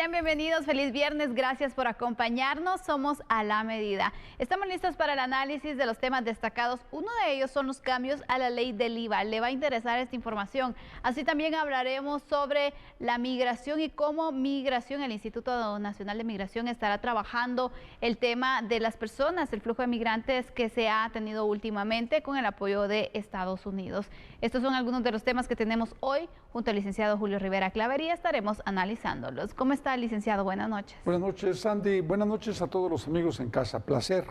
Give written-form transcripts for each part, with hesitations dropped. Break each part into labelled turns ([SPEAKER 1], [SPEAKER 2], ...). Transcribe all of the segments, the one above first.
[SPEAKER 1] Sean bienvenidos, feliz viernes, gracias por acompañarnos, somos A la Medida. Estamos listos para el análisis de los temas destacados. Uno de ellos son los cambios a la ley del IVA. Le va a interesar esta información. Así también hablaremos sobre la migración y cómo migración, el Instituto Nacional de Migración estará trabajando el tema de las personas, el flujo de migrantes que se ha tenido últimamente con el apoyo de Estados Unidos. Estos son algunos de los temas que tenemos hoy. Junto al licenciado Julio Rivera Clavería estaremos analizándolos. ¿Cómo está, licenciado? Buenas noches.
[SPEAKER 2] Buenas noches, Sandy. Buenas noches a todos los amigos en casa. Placer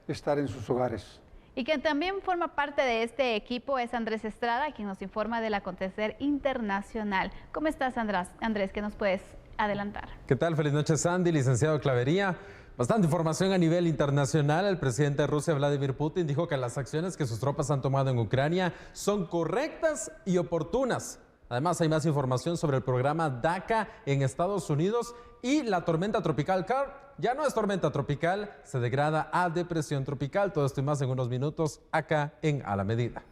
[SPEAKER 2] estar en sus hogares.
[SPEAKER 1] Y quien también forma parte de este equipo es Andrés Estrada, quien nos informa del acontecer internacional. ¿Cómo estás, Andrés? ¿Qué nos puedes adelantar?
[SPEAKER 3] ¿Qué tal? Feliz noche, Sandy, licenciado Clavería. Bastante información a nivel internacional. El presidente de Rusia, Vladimir Putin, dijo que las acciones que sus tropas han tomado en Ucrania son correctas y oportunas. Además, hay más información sobre el programa DACA en Estados Unidos y la tormenta tropical Carl. Ya no es tormenta tropical, se degrada a depresión tropical. Todo esto y más en unos minutos acá en A la Medida.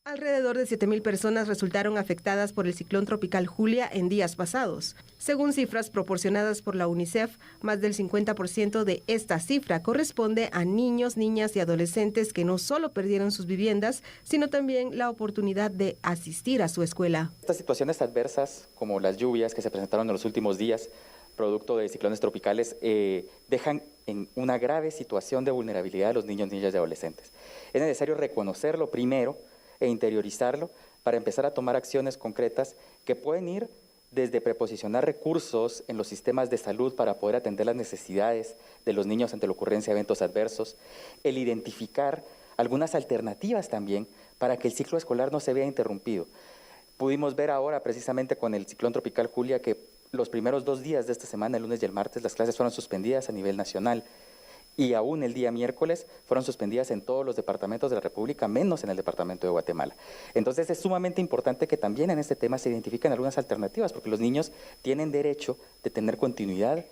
[SPEAKER 4] Alrededor de 7.000 personas resultaron afectadas por el ciclón tropical Julia en días pasados. Según cifras proporcionadas por la UNICEF, más del 50% de esta cifra corresponde a niños, niñas y adolescentes que no solo perdieron sus viviendas, sino también la oportunidad de asistir a su escuela.
[SPEAKER 5] Estas situaciones adversas, como las lluvias que se presentaron en los últimos días, producto de ciclones tropicales, dejan en una grave situación de vulnerabilidad a los niños, niñas y adolescentes. Es necesario reconocerlo primero e interiorizarlo para empezar a tomar acciones concretas que pueden ir desde preposicionar recursos en los sistemas de salud para poder atender las necesidades de los niños ante la ocurrencia de eventos adversos, el identificar algunas alternativas también para que el ciclo escolar no se vea interrumpido. Pudimos ver ahora precisamente con el ciclón tropical Julia que los primeros 2 días de esta semana, el lunes y el martes, las clases fueron suspendidas a nivel nacional. Y aún el día miércoles fueron suspendidas en todos los departamentos de la República, menos en el departamento de Guatemala. Entonces es sumamente importante que también en este tema se identifiquen algunas alternativas, porque los niños tienen derecho de tener continuidad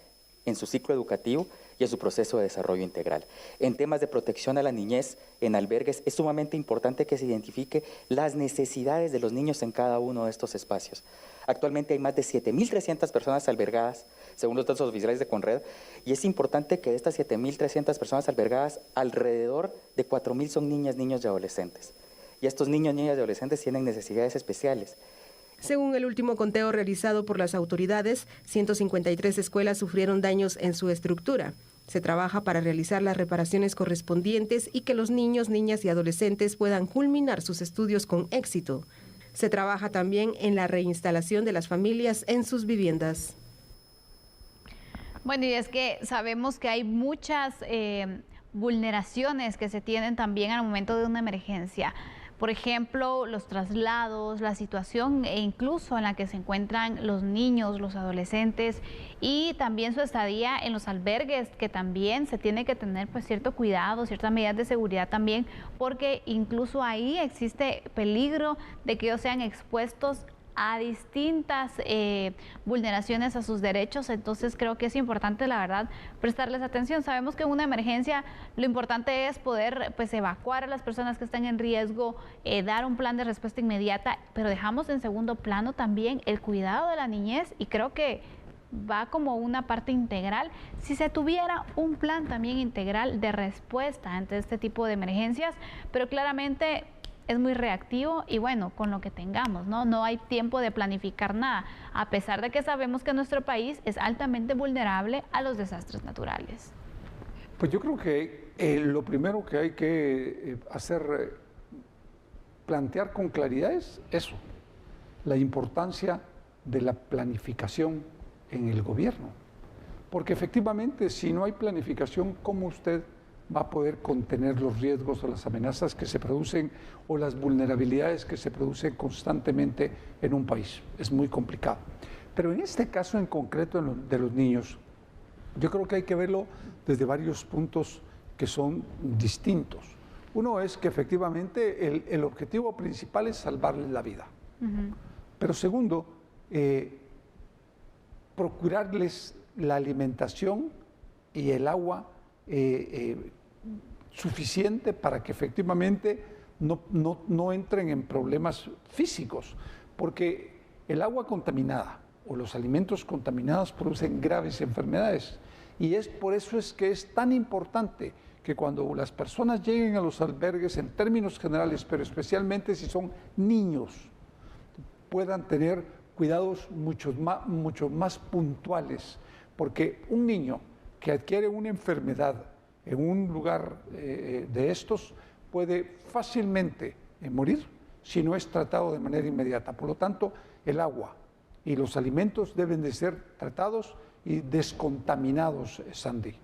[SPEAKER 5] en su ciclo educativo y en su proceso de desarrollo integral. En temas de protección a la niñez, en albergues, es sumamente importante que se identifique las necesidades de los niños en cada uno de estos espacios. Actualmente hay más de 7.300 personas albergadas, según los datos oficiales de Conred, y es importante que de estas 7.300 personas albergadas, alrededor de 4.000 son niñas, niños y adolescentes. Y estos niños, niñas y adolescentes tienen necesidades especiales.
[SPEAKER 4] Según el último conteo realizado por las autoridades, 153 escuelas sufrieron daños en su estructura. Se trabaja para realizar las reparaciones correspondientes y que los niños, niñas y adolescentes puedan culminar sus estudios con éxito. Se trabaja también en la reinstalación de las familias en sus viviendas.
[SPEAKER 1] Bueno, y es que sabemos que hay muchas vulneraciones que se tienen también al momento de una emergencia. Por ejemplo, los traslados, la situación e incluso en la que se encuentran los niños, los adolescentes y también su estadía en los albergues, que también se tiene que tener pues cierto cuidado, ciertas medidas de seguridad también, porque incluso ahí existe peligro de que ellos sean expuestos a distintas vulneraciones a sus derechos. Entonces creo que es importante, la verdad, prestarles atención. Sabemos que en una emergencia lo importante es poder pues evacuar a las personas que están en riesgo, dar un plan de respuesta inmediata, pero dejamos en segundo plano también el cuidado de la niñez, y creo que va como una parte integral. Si se tuviera un plan también integral de respuesta ante este tipo de emergencias, pero claramente es muy reactivo y bueno, con lo que tengamos, no hay tiempo de planificar nada, a pesar de que sabemos que nuestro país es altamente vulnerable a los desastres naturales.
[SPEAKER 2] Pues yo creo que lo primero que hay que hacer, plantear con claridad es eso, la importancia de la planificación en el gobierno. Porque efectivamente, si no hay planificación, ¿cómo usted va a poder contener los riesgos o las amenazas que se producen o las vulnerabilidades que se producen constantemente en un país? Es muy complicado. Pero en este caso en concreto de los niños, yo creo que hay que verlo desde varios puntos que son distintos. Uno es que efectivamente el objetivo principal es salvarles la vida. Pero segundo, procurarles la alimentación y el agua suficiente para que efectivamente no entren en problemas físicos, porque el agua contaminada o los alimentos contaminados producen graves enfermedades. Y por eso es que es tan importante que cuando las personas lleguen a los albergues, en términos generales, pero especialmente si son niños, puedan tener cuidados mucho más puntuales, porque un niño que adquiere una enfermedad en un lugar de estos puede fácilmente morir si no es tratado de manera inmediata. Por lo tanto, el agua y los alimentos deben de ser tratados y descontaminados, Sandy.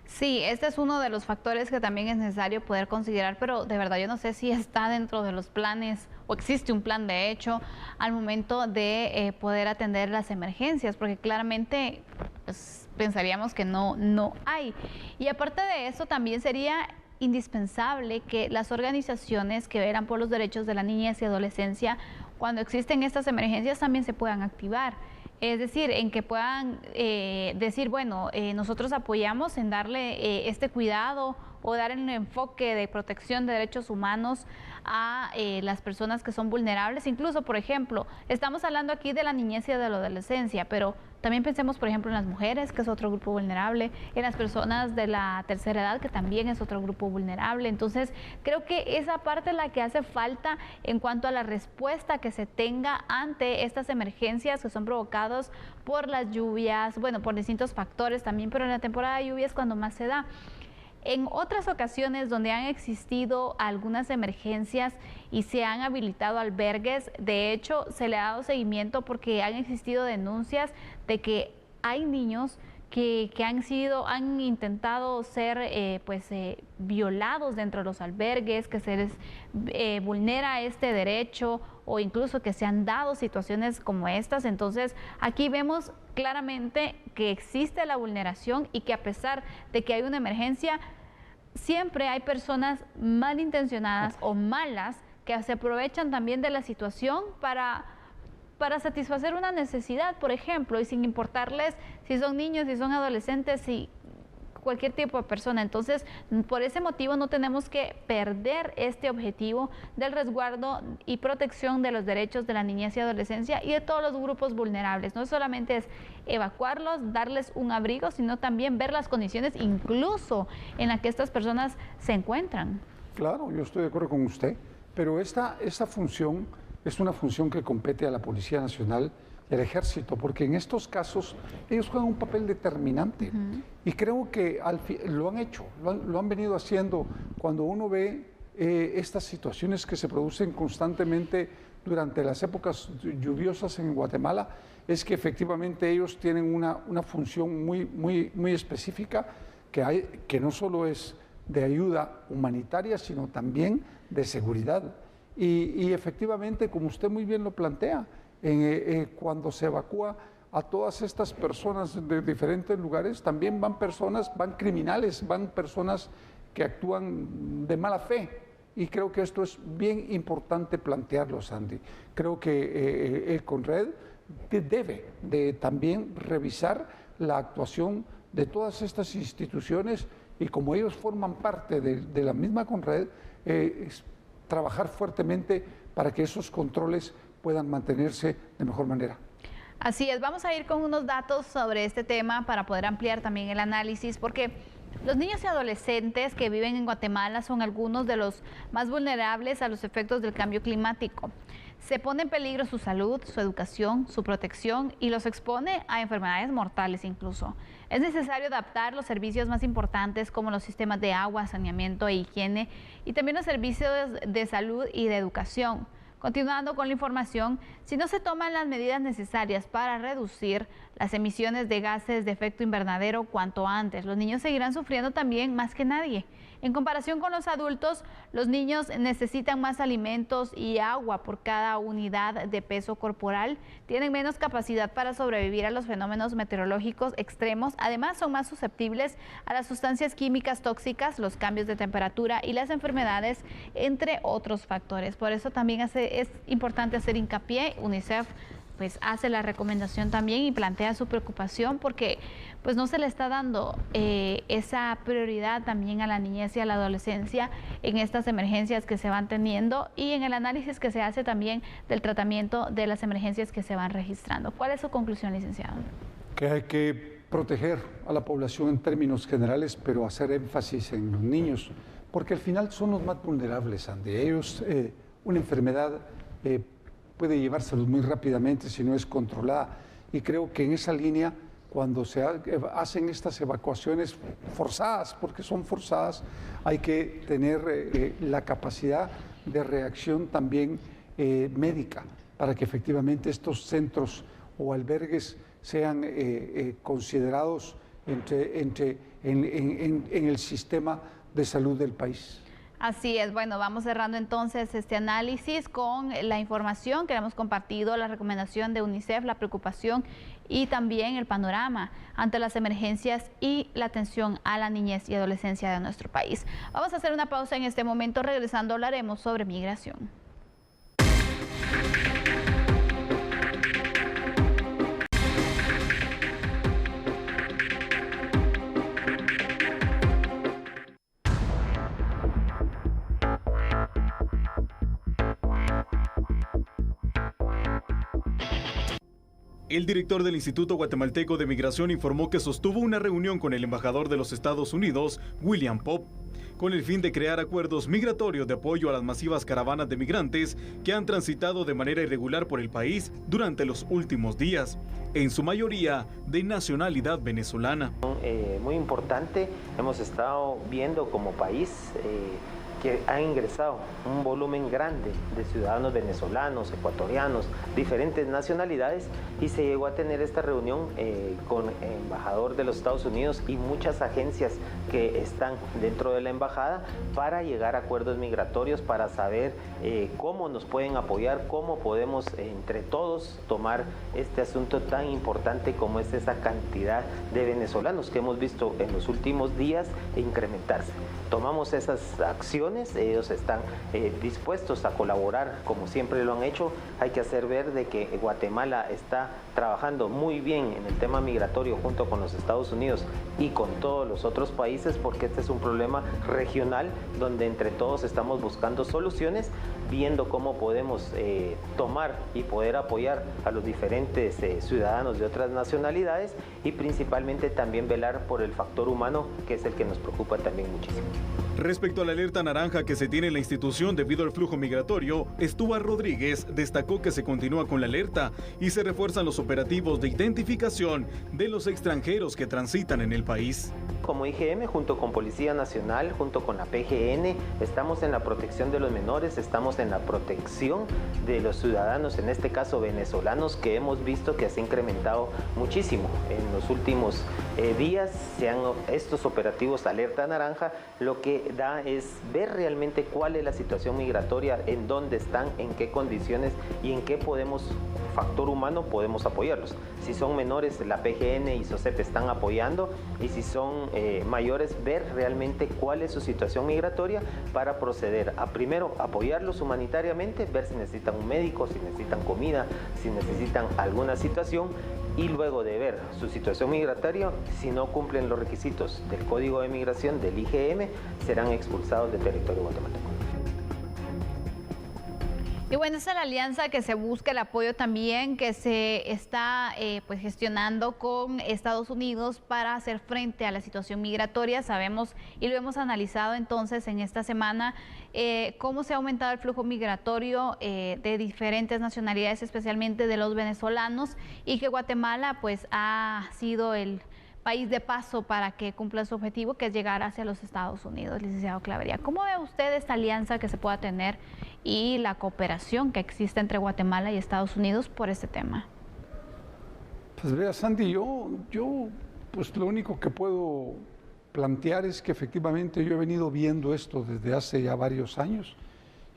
[SPEAKER 1] Sí, este es uno de los factores que también es necesario poder considerar, pero de verdad yo no sé si está dentro de los planes o existe un plan de hecho al momento de poder atender las emergencias, porque claramente pues, pensaríamos que no hay. Y aparte de eso también sería indispensable que las organizaciones que velan por los derechos de la niñez y adolescencia, cuando existen estas emergencias, también se puedan activar. Es decir, en que puedan decir, bueno, nosotros apoyamos en darle este cuidado o dar un enfoque de protección de derechos humanos a las personas que son vulnerables. Incluso, por ejemplo, estamos hablando aquí de la niñez y de la adolescencia, pero también pensemos, por ejemplo, en las mujeres, que es otro grupo vulnerable, en las personas de la tercera edad, que también es otro grupo vulnerable. Entonces, creo que esa parte es la que hace falta en cuanto a la respuesta que se tenga ante estas emergencias que son provocadas por las lluvias, bueno, por distintos factores también, pero en la temporada de lluvias es cuando más se da. En otras ocasiones donde han existido algunas emergencias y se han habilitado albergues, de hecho se le ha dado seguimiento porque han existido denuncias de que hay niños que han intentado ser violados dentro de los albergues, que se les vulnera este derecho o incluso que se han dado situaciones como estas. Entonces aquí vemos claramente que existe la vulneración y que a pesar de que hay una emergencia, siempre hay personas malintencionadas o malas que se aprovechan también de la situación para satisfacer una necesidad, por ejemplo, y sin importarles si son niños, si son adolescentes, si cualquier tipo de persona. Entonces, por ese motivo no tenemos que perder este objetivo del resguardo y protección de los derechos de la niñez y adolescencia y de todos los grupos vulnerables. No solamente es evacuarlos, darles un abrigo, sino también ver las condiciones incluso en las que estas personas se encuentran.
[SPEAKER 2] Claro, yo estoy de acuerdo con usted, pero esta función es una función que compete a la Policía Nacional y al Ejército, porque en estos casos ellos juegan un papel determinante. Y creo que lo han hecho, lo han venido haciendo. Cuando uno ve estas situaciones que se producen constantemente durante las épocas lluviosas en Guatemala, es que efectivamente ellos tienen una función muy específica que no solo es de ayuda humanitaria, sino también de seguridad. Y efectivamente, como usted muy bien lo plantea, cuando se evacúa a todas estas personas de diferentes lugares, también van criminales, van personas que actúan de mala fe. Y creo que esto es bien importante plantearlo, Sandy. Creo que el CONRED debe de también revisar la actuación de todas estas instituciones y como ellos forman parte de la misma CONRED, trabajar fuertemente para que esos controles puedan mantenerse de mejor manera.
[SPEAKER 1] Así es, vamos a ir con unos datos sobre este tema para poder ampliar también el análisis, porque los niños y adolescentes que viven en Guatemala son algunos de los más vulnerables a los efectos del cambio climático. Se pone en peligro su salud, su educación, su protección y los expone a enfermedades mortales incluso. Es necesario adaptar los servicios más importantes como los sistemas de agua, saneamiento e higiene y también los servicios de salud y de educación. Continuando con la información, si no se toman las medidas necesarias para reducir las emisiones de gases de efecto invernadero cuanto antes, los niños seguirán sufriendo también más que nadie. En comparación con los adultos, los niños necesitan más alimentos y agua por cada unidad de peso corporal, tienen menos capacidad para sobrevivir a los fenómenos meteorológicos extremos, además son más susceptibles a las sustancias químicas tóxicas, los cambios de temperatura y las enfermedades, entre otros factores. Por eso también es importante hacer hincapié, UNICEF pues hace la recomendación también y plantea su preocupación porque pues no se le está dando esa prioridad también a la niñez y a la adolescencia en estas emergencias que se van teniendo y en el análisis que se hace también del tratamiento de las emergencias que se van registrando. ¿Cuál es su conclusión, licenciado?
[SPEAKER 2] Que hay que proteger a la población en términos generales, pero hacer énfasis en los niños, porque al final son los más vulnerables, Andy. Ellos, una enfermedad puede llevárselos muy rápidamente si no es controlada. Y creo que en esa línea, cuando se hacen estas evacuaciones forzadas, porque son forzadas, hay que tener la capacidad de reacción también médica, para que efectivamente estos centros o albergues sean considerados en el sistema de salud del país.
[SPEAKER 1] Así es, bueno, vamos cerrando entonces este análisis con la información que hemos compartido, la recomendación de UNICEF, la preocupación y también el panorama ante las emergencias y la atención a la niñez y adolescencia de nuestro país. Vamos a hacer una pausa en este momento, regresando hablaremos sobre migración.
[SPEAKER 6] El director del Instituto Guatemalteco de Migración informó que sostuvo una reunión con el embajador de los Estados Unidos, William Pope, con el fin de crear acuerdos migratorios de apoyo a las masivas caravanas de migrantes que han transitado de manera irregular por el país durante los últimos días, en su mayoría de nacionalidad venezolana.
[SPEAKER 7] Muy importante, hemos estado viendo como país que ha ingresado un volumen grande de ciudadanos venezolanos, ecuatorianos, diferentes nacionalidades, y se llegó a tener esta reunión con el embajador de los Estados Unidos y muchas agencias que están dentro de la embajada para llegar a acuerdos migratorios, para saber cómo nos pueden apoyar, cómo podemos entre todos tomar este asunto tan importante como es esa cantidad de venezolanos que hemos visto en los últimos días incrementarse. Tomamos esas acciones, ellos están dispuestos a colaborar como siempre lo han hecho. Hay que hacer ver de que Guatemala está trabajando muy bien en el tema migratorio junto con los Estados Unidos y con todos los otros países, porque este es un problema regional donde entre todos estamos buscando soluciones, viendo cómo podemos tomar y poder apoyar a los diferentes ciudadanos de otras nacionalidades y principalmente también velar por el factor humano, que es el que nos preocupa también muchísimo.
[SPEAKER 6] Respecto a la alerta naranja que se tiene en la institución debido al flujo migratorio, Stuart Rodríguez destacó que se continúa con la alerta y se refuerzan los operativos de identificación de los extranjeros que transitan en el país.
[SPEAKER 7] Como IGM, junto con Policía Nacional, junto con la PGN, estamos en la protección de los menores, estamos en la protección de los ciudadanos, en este caso venezolanos, que hemos visto que se ha incrementado muchísimo. En los últimos días se han estos operativos alerta naranja, lo que da es ver realmente cuál es la situación migratoria, en dónde están, en qué condiciones y en qué factor humano podemos apoyarlos. Si son menores, la PGN y SOCEP están apoyando, y si son mayores, ver realmente cuál es su situación migratoria para proceder a primero apoyarlos humanitariamente, ver si necesitan un médico, si necesitan comida, si necesitan alguna situación, y luego de ver su situación migratoria, si no cumplen los requisitos del Código de Migración del IGM, serán expulsados del territorio guatemalteco.
[SPEAKER 1] Y bueno, esa es la alianza que se busca, el apoyo también que se está pues gestionando con Estados Unidos para hacer frente a la situación migratoria. Sabemos y lo hemos analizado entonces en esta semana cómo se ha aumentado el flujo migratorio de diferentes nacionalidades, especialmente de los venezolanos, y que Guatemala pues ha sido el país de paso para que cumpla su objetivo, que es llegar hacia los Estados Unidos. Licenciado Clavería, ¿cómo ve usted esta alianza que se pueda tener y la cooperación que existe entre Guatemala y Estados Unidos por este tema?
[SPEAKER 2] Pues vea, Sandy, yo pues lo único que puedo plantear es que efectivamente yo he venido viendo esto desde hace ya varios años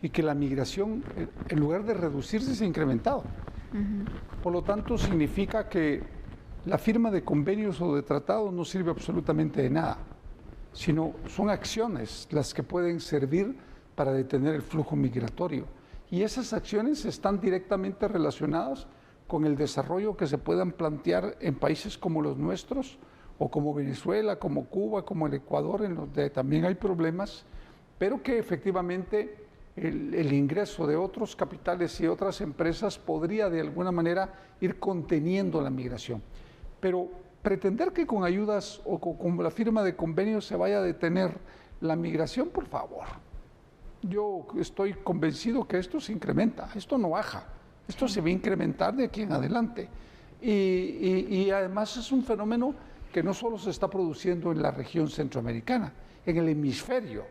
[SPEAKER 2] y que la migración, en lugar de reducirse, se ha incrementado. Por lo tanto, significa que la firma de convenios o de tratados no sirve absolutamente de nada, sino son acciones las que pueden servir para detener el flujo migratorio. Y esas acciones están directamente relacionadas con el desarrollo que se puedan plantear en países como los nuestros, o como Venezuela, como Cuba, como el Ecuador, en donde también hay problemas, pero que efectivamente el ingreso de otros capitales y otras empresas podría de alguna manera ir conteniendo la migración. Pero pretender que con ayudas o con la firma de convenios se vaya a detener la migración, por favor. Yo estoy convencido que esto se incrementa, esto no baja, esto se va a incrementar de aquí en adelante. Y además es un fenómeno que no solo se está produciendo en la región centroamericana, en el hemisferio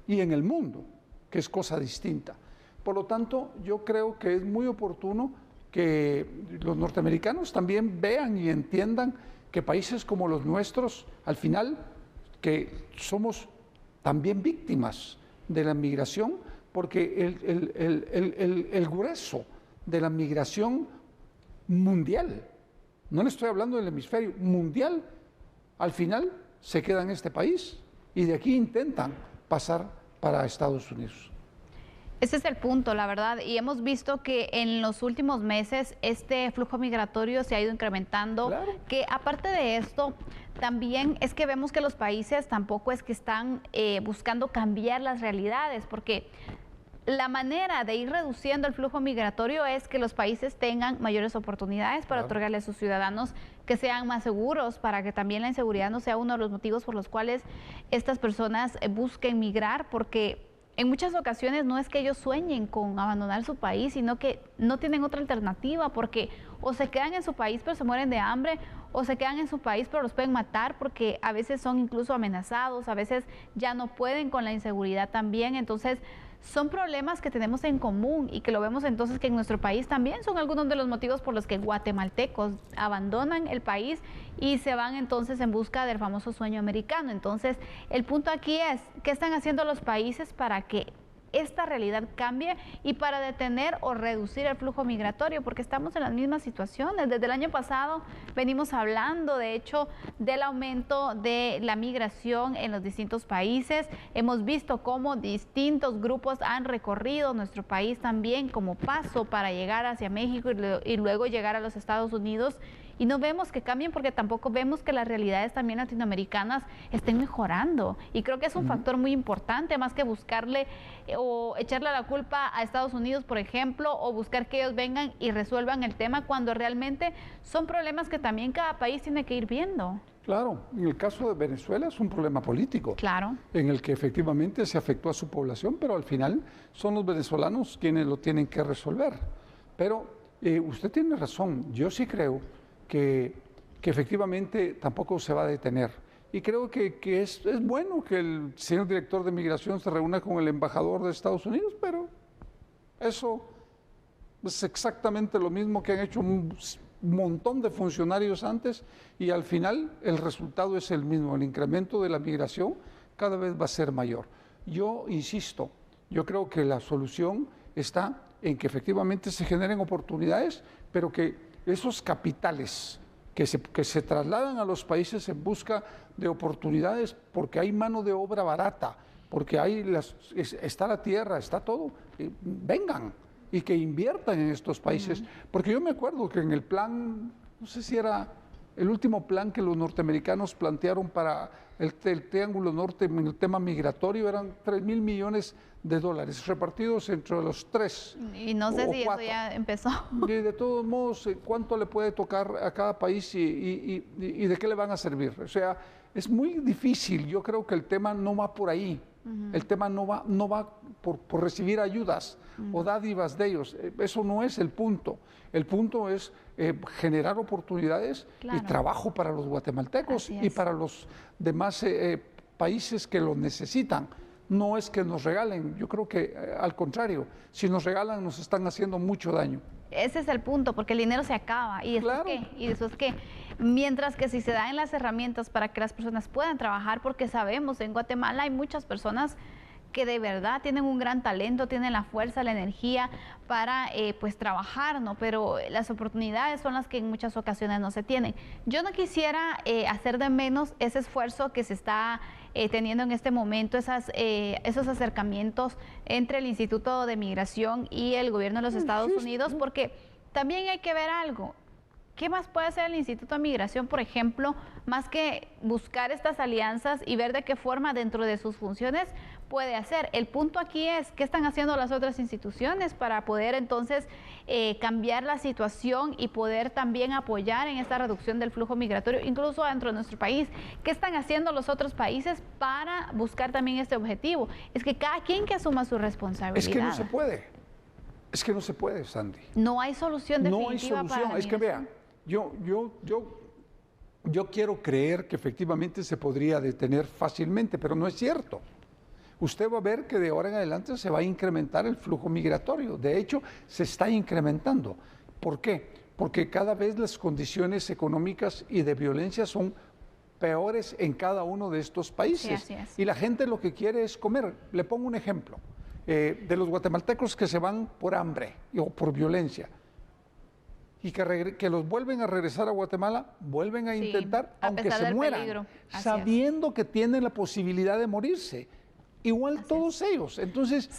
[SPEAKER 2] y en el mundo, que es cosa distinta. Por lo tanto, yo creo que es muy oportuno que los norteamericanos también vean y entiendan que países como los nuestros, al final, que somos también víctimas de la migración, porque el grueso de la migración mundial, no le estoy hablando del hemisferio, mundial, al final se queda en este país y de aquí intentan pasar para Estados Unidos.
[SPEAKER 1] Ese es el punto, la verdad, y hemos visto que en los últimos meses este flujo migratorio se ha ido incrementando, claro. Que aparte de esto, también es que vemos que los países tampoco es que están buscando cambiar las realidades, porque la manera de ir reduciendo el flujo migratorio es que los países tengan mayores oportunidades para otorgarle a sus ciudadanos que sean más seguros, para que también la inseguridad no sea uno de los motivos por los cuales estas personas busquen migrar, porque en muchas ocasiones no es que ellos sueñen con abandonar su país, sino que no tienen otra alternativa, porque o se quedan en su país pero se mueren de hambre, o se quedan en su país pero los pueden matar, porque a veces son incluso amenazados, a veces ya no pueden con la inseguridad también. Entonces son problemas que tenemos en común y que lo vemos entonces que en nuestro país también son algunos de los motivos por los que guatemaltecos abandonan el país y se van entonces en busca del famoso sueño americano. Entonces el punto aquí es, ¿qué están haciendo los países para que esta realidad cambie y para detener o reducir el flujo migratorio? Porque estamos en las mismas situaciones. Desde el año pasado venimos hablando, de hecho, del aumento de la migración en los distintos países. Hemos visto cómo distintos grupos han recorrido nuestro país también como paso para llegar hacia México y luego llegar a los Estados Unidos. Y no vemos que cambien porque tampoco vemos que las realidades también latinoamericanas estén mejorando. Y creo que es un factor muy importante, más que buscarle o echarle la culpa a Estados Unidos, por ejemplo, o buscar que ellos vengan y resuelvan el tema, cuando realmente son problemas que también cada país tiene que ir viendo.
[SPEAKER 2] Claro, en el caso de Venezuela es un problema político,
[SPEAKER 1] claro,
[SPEAKER 2] en el que efectivamente se afectó a su población, pero al final son los venezolanos quienes lo tienen que resolver. Pero usted tiene razón, yo sí creo que efectivamente tampoco se va a detener. Y creo que es bueno que el señor director de Migración se reúna con el embajador de Estados Unidos, pero eso es exactamente lo mismo que han hecho un montón de funcionarios antes, y al final el resultado es el mismo, el incremento de la migración cada vez va a ser mayor. Yo insisto, yo creo que la solución está en que efectivamente se generen oportunidades, pero que esos capitales que se trasladan a los países en busca de oportunidades, porque hay mano de obra barata, porque está la tierra, está todo, vengan y que inviertan en estos países. Porque yo me acuerdo que en el plan, no sé si era el último plan que los norteamericanos plantearon para el Triángulo Norte en el tema migratorio, eran 3.000 millones de dólares repartidos entre los tres.
[SPEAKER 1] Y no sé si eso ya empezó.
[SPEAKER 2] Y de todos modos, ¿cuánto le puede tocar a cada país y de qué le van a servir? O sea, es muy difícil. Yo creo que el tema no va por ahí. El tema no va por recibir ayudas o dádivas de ellos. Eso no es el punto. El punto es generar oportunidades y trabajo para los guatemaltecos y para los demás países que lo necesitan. No es que nos regalen, yo creo que al contrario, si nos regalan nos están haciendo mucho daño.
[SPEAKER 1] Ese es el punto, porque el dinero se acaba. ¿Y después qué? ¿Y después qué? Mientras que si se dan las herramientas para que las personas puedan trabajar, porque sabemos en Guatemala hay muchas personas que de verdad tienen un gran talento, tienen la fuerza, la energía para pues trabajar, ¿no? Pero las oportunidades son las que en muchas ocasiones no se tienen. Yo no quisiera hacer de menos ese esfuerzo que se está teniendo en este momento, esos acercamientos entre el Instituto de Migración y el gobierno de los Estados Unidos, porque también hay que ver algo. ¿Qué más puede hacer el Instituto de Migración, por ejemplo, más que buscar estas alianzas y ver de qué forma dentro de sus funciones puede hacer? El punto aquí es qué están haciendo las otras instituciones para poder entonces cambiar la situación y poder también apoyar en esta reducción del flujo migratorio, incluso dentro de nuestro país. ¿Qué están haciendo los otros países para buscar también este objetivo? Es que cada quien que asuma su responsabilidad.
[SPEAKER 2] Es que no se puede. Es que no se puede, Sandy.
[SPEAKER 1] No hay solución definitiva.
[SPEAKER 2] No hay solución.
[SPEAKER 1] Para la
[SPEAKER 2] es que
[SPEAKER 1] migración.
[SPEAKER 2] vea, yo quiero creer que efectivamente se podría detener fácilmente, pero no es cierto. Usted va a ver que de ahora en adelante se va a incrementar el flujo migratorio. De hecho, se está incrementando. ¿Por qué? Porque cada vez las condiciones económicas y de violencia son peores en cada uno de estos países.
[SPEAKER 1] Sí, así es.
[SPEAKER 2] Y la gente lo que quiere es comer. Le pongo un ejemplo de los guatemaltecos que se van por hambre o por violencia. Y que los vuelven a regresar a Guatemala, vuelven a intentar, aunque se mueran, sabiendo que tienen la posibilidad de morirse. Igual todos ellos. Entonces,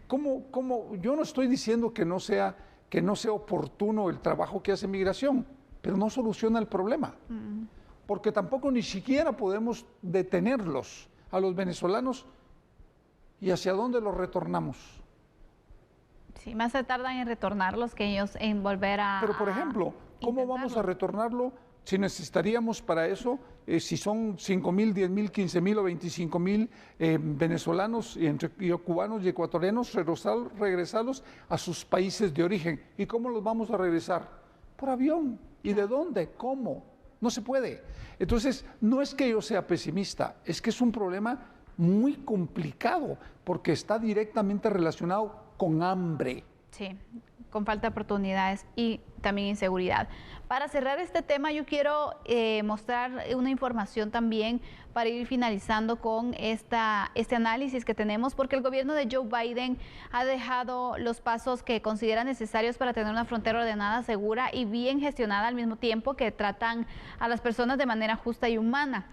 [SPEAKER 2] ¿cómo? Yo no estoy diciendo que no sea oportuno el trabajo que hace Migración, pero no soluciona el problema. Porque tampoco ni siquiera podemos detenerlos a los venezolanos. ¿Y hacia dónde los retornamos?
[SPEAKER 1] Sí, más se tardan en retornarlos que ellos en volver a...
[SPEAKER 2] Pero, por ejemplo, ¿cómo vamos a retornarlo si necesitaríamos para eso, si son 5,000, 10,000, 15,000 o 25,000 venezolanos y cubanos y ecuatorianos, regresarlos a sus países de origen? ¿Y cómo los vamos a regresar? Por avión. ¿Y de dónde? ¿Cómo? No se puede. Entonces, no es que yo sea pesimista, es que es un problema muy complicado porque está directamente relacionado con hambre.
[SPEAKER 1] Sí, con falta de oportunidades y también inseguridad. Para cerrar este tema, yo quiero mostrar una información también para ir finalizando con este análisis que tenemos, porque el gobierno de Joe Biden ha dejado los pasos que considera necesarios para tener una frontera ordenada, segura y bien gestionada al mismo tiempo que tratan a las personas de manera justa y humana.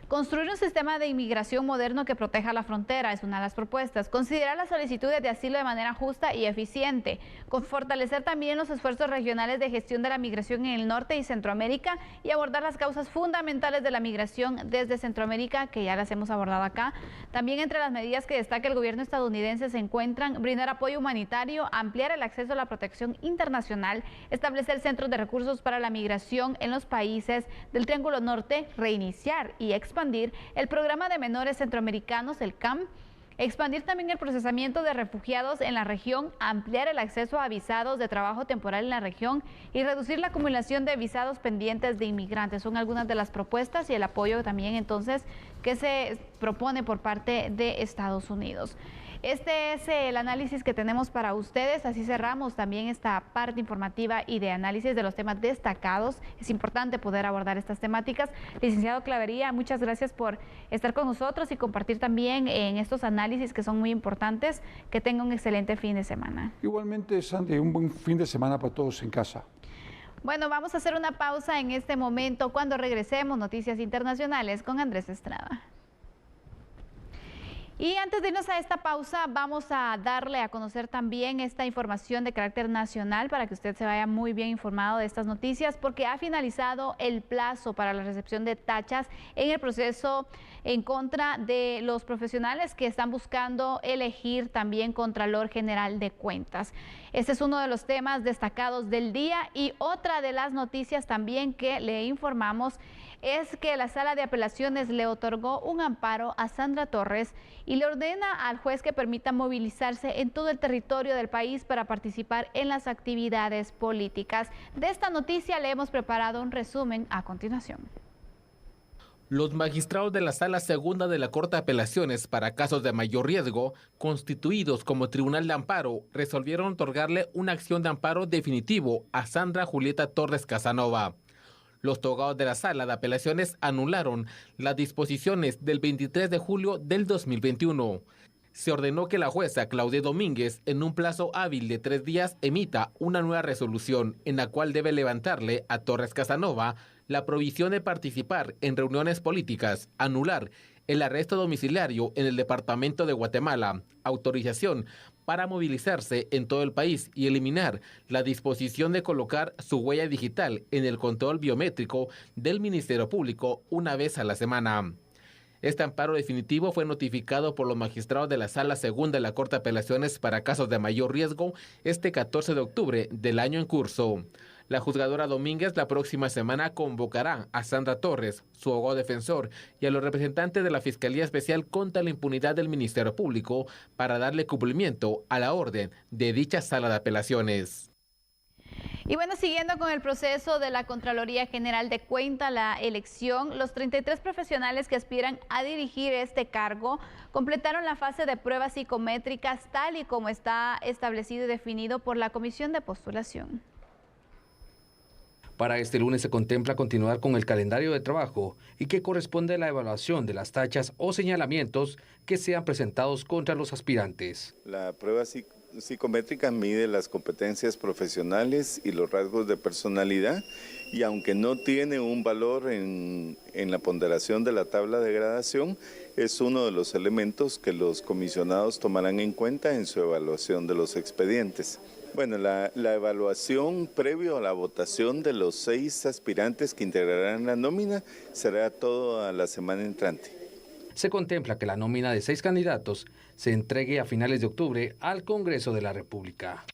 [SPEAKER 1] Construir un sistema de inmigración moderno que proteja la frontera es una de las propuestas. Considerar las solicitudes de asilo de manera justa y eficiente. Fortalecer también los esfuerzos regionales de gestión de la migración en el norte y Centroamérica y abordar las causas fundamentales de la migración desde Centroamérica, que ya las hemos abordado acá. También entre las medidas que destaca el gobierno estadounidense se encuentran brindar apoyo humanitario, ampliar el acceso a la protección internacional, establecer centros de recursos para la migración en los países del Triángulo Norte, reiniciar y expandir el programa de menores centroamericanos, el CAM, expandir también el procesamiento de refugiados en la región, ampliar el acceso a visados de trabajo temporal en la región y reducir la acumulación de visados pendientes de inmigrantes. Son algunas de las propuestas y el apoyo también entonces que se propone por parte de Estados Unidos. Este es el análisis que tenemos para ustedes. Así cerramos también esta parte informativa y de análisis de los temas destacados. Es importante poder abordar estas temáticas. Licenciado Clavería, muchas gracias por estar con nosotros y compartir también en estos análisis que son muy importantes. Que tenga un excelente fin de semana.
[SPEAKER 2] Igualmente, Sandy, un buen fin de semana para todos en casa.
[SPEAKER 1] Bueno, vamos a hacer una pausa en este momento. Cuando regresemos, noticias internacionales con Andrés Estrada. Y antes de irnos a esta pausa, vamos a darle a conocer también esta información de carácter nacional para que usted se vaya muy bien informado de estas noticias, porque ha finalizado el plazo para la recepción de tachas en el proceso en contra de los profesionales que están buscando elegir también Contralor General de Cuentas. Este es uno de los temas destacados del día y otra de las noticias también que le informamos es que la Sala de Apelaciones le otorgó un amparo a Sandra Torres y le ordena al juez que permita movilizarse en todo el territorio del país para participar en las actividades políticas. De esta noticia le hemos preparado un resumen a continuación.
[SPEAKER 8] Los magistrados de la Sala Segunda de la Corte de Apelaciones para casos de mayor riesgo, constituidos como Tribunal de Amparo, resolvieron otorgarle una acción de amparo definitivo a Sandra Julieta Torres Casanova. Los togados de la Sala de Apelaciones anularon las disposiciones del 23 de julio del 2021. Se ordenó que la jueza Claudia Domínguez, en un plazo hábil de 3 días, emita una nueva resolución en la cual debe levantarle a Torres Casanova la prohibición de participar en reuniones políticas, anular el arresto domiciliario en el departamento de Guatemala, autorización para movilizarse en todo el país y eliminar la disposición de colocar su huella digital en el control biométrico del Ministerio Público una vez a la semana. Este amparo definitivo fue notificado por los magistrados de la Sala Segunda de la Corte de Apelaciones para casos de mayor riesgo este 14 de octubre del año en curso. La juzgadora Domínguez la próxima semana convocará a Sandra Torres, su abogado defensor, y a los representantes de la Fiscalía Especial contra la Impunidad del Ministerio Público para darle cumplimiento a la orden de dicha Sala de Apelaciones.
[SPEAKER 1] Y bueno, siguiendo con el proceso de la Contraloría General de Cuenta, la elección, los 33 profesionales que aspiran a dirigir este cargo completaron la fase de pruebas psicométricas tal y como está establecido y definido por la Comisión de Postulación.
[SPEAKER 9] Para este lunes se contempla continuar con el calendario de trabajo y que corresponde a la evaluación de las tachas o señalamientos que sean presentados contra los aspirantes.
[SPEAKER 10] La prueba psicométrica mide las competencias profesionales y los rasgos de personalidad y aunque no tiene un valor en la ponderación de la tabla de gradación, es uno de los elementos que los comisionados tomarán en cuenta en su evaluación de los expedientes. Bueno, la evaluación previo a la votación de los 6 aspirantes que integrarán la nómina será toda la semana entrante.
[SPEAKER 9] Se contempla que la nómina de 6 candidatos se entregue a finales de octubre al Congreso de la República.